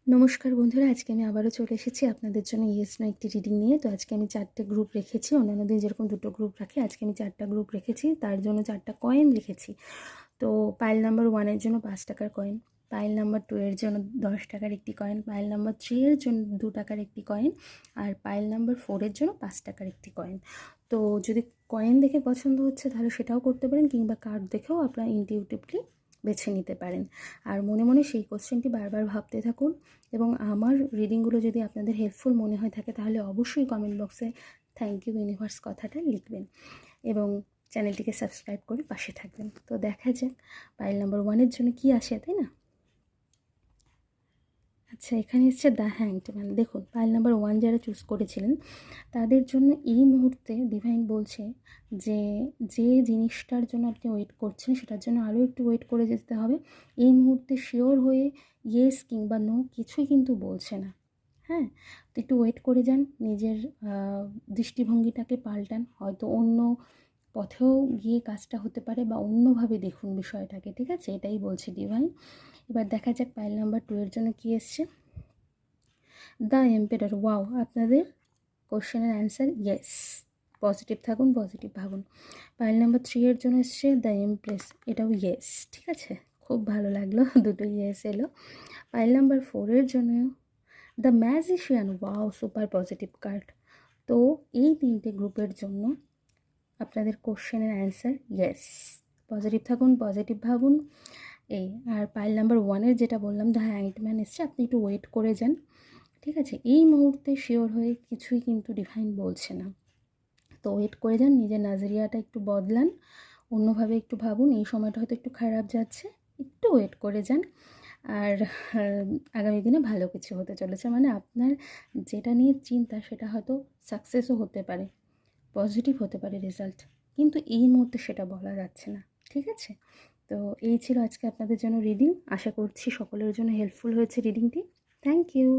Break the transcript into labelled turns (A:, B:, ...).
A: নমস্কার বন্ধুরা, আজকে আমি আবারও চলে এসেছি আপনাদের জন্য ইয়েস নো একটি রিডিং নিয়ে। তো আজকে আমি 4টে গ্রুপ রেখেছি। অন্যান্য দিন যেরকম 2টো গ্রুপ রাখি, আজকে আমি 4টা গ্রুপ রেখেছি। তার জন্য 4টা কয়েন লিখেছি। তো পাইল নাম্বার 1 এর জন্য 5 টাকার কয়েন, পাইল নাম্বার 2 এর জন্য 10 টাকার একটি কয়েন, পাইল নাম্বার 3 এর জন্য 2 টাকার একটি কয়েন, আর পাইল নাম্বার 4 এর জন্য 5 টাকার একটি কয়েন। তো যদি কয়েন দেখে পছন্দ হচ্ছে তাহলে সেটাও করতে পারেন, কিংবা কার্ড দেখেও আপনারা ইনটিউটিভলি বেছে নিতে পারেন। আর মনে মনে সেই কোশ্চেনটি বারবার ভাবতে থাকুন, এবং আমার রিডিংগুলো যদি আপনাদের হেল্পফুল মনে হয়ে থাকে তাহলে অবশ্যই কমেন্ট বক্সে থ্যাংক ইউ ইউনিভার্স কথাটা লিখবেন, এবং চ্যানেলটিকে সাবস্ক্রাইব করে পাশে থাকবেন। তো দেখা যাক পাইল নাম্বার 1 এর জন্য কি আসে, তাই না? আচ্ছা, এখানে এসছে দ্য হ্যাংড ম্যান। দেখুন, পাইল নাম্বার 1 যারা চুজ করেছিলেন তাদের জন্য এই মুহূর্তে ডিভাইন বলছে যে যে জিনিসটার জন্য আপনি ওয়েট করছেন সেটার জন্য আরও একটু ওয়েট করে যেতে হবে। এই মুহূর্তে শিওর হয়ে ইয়েস কিংবা নো কিছুই কিন্তু বলছে না। হ্যাঁ, তো একটু ওয়েট করে যান, নিজের দৃষ্টিভঙ্গিটাকে পাল্টান, হয়তো অন্য পথেও গিয়ে কাজটা হতে পারে, বা অন্যভাবে দেখুন বিষয়টাকে। ঠিক আছে, এটাই বলছে ডিভাইন। এবার দেখা যাক পাইল নাম্বার 2 এর জন্য কী এসছে। The emperor. ওয়াও, আপনাদের কোশ্চেনের অ্যান্সার ইয়েস। পজিটিভ থাকুন, পজিটিভ ভাবুন। পাইল নাম্বার 3 এর জন্য এসছে দ্য এমপ্রেস, এটাও ইয়েস। ঠিক আছে, খুব ভালো লাগলো, দুটো ইয়েস এলো। পাইল নাম্বার 4 এর জন্য the magician. Wow, super positive card. তো এই 3টে গ্রুপের জন্য আপনাদের কোশ্চেনের অ্যান্সার ইয়েস। পজিটিভ থাকুন, পজিটিভ ভাবুন। এই আর পাইল নাম্বার 1 এর যেটা বললাম দ্য হ্যাংড ম্যান এসছে, আপনি একটু ওয়েট করে যান। ঠিক আছে, এই মুহূর্তে শিওর হয়ে কিছুই কিন্তু ডিভাইন বলছে না। তো ওয়েট করে যান, নিজের নাজরিয়াটা একটু বদলান, অন্যভাবে একটু ভাবুন। এই সময়টা হয়তো একটু খারাপ যাচ্ছে, একটু ওয়েট করে যান। আর আগামী দিনে ভালো কিছু হতে চলেছে, মানে আপনার যেটা নিয়ে চিন্তা সেটা হয়তো সাকসেসও হতে পারে, পজিটিভ হতে পারে রেজাল্ট, কিন্তু এই মুহূর্তে সেটা বলা যাচ্ছে না। ঠিক আছে, তো এই ছিল আজকে আপনাদের জন্য রিডিং। আশা করছি সকলের জন্য হেল্পফুল হয়েছে রিডিংটি। Thank you.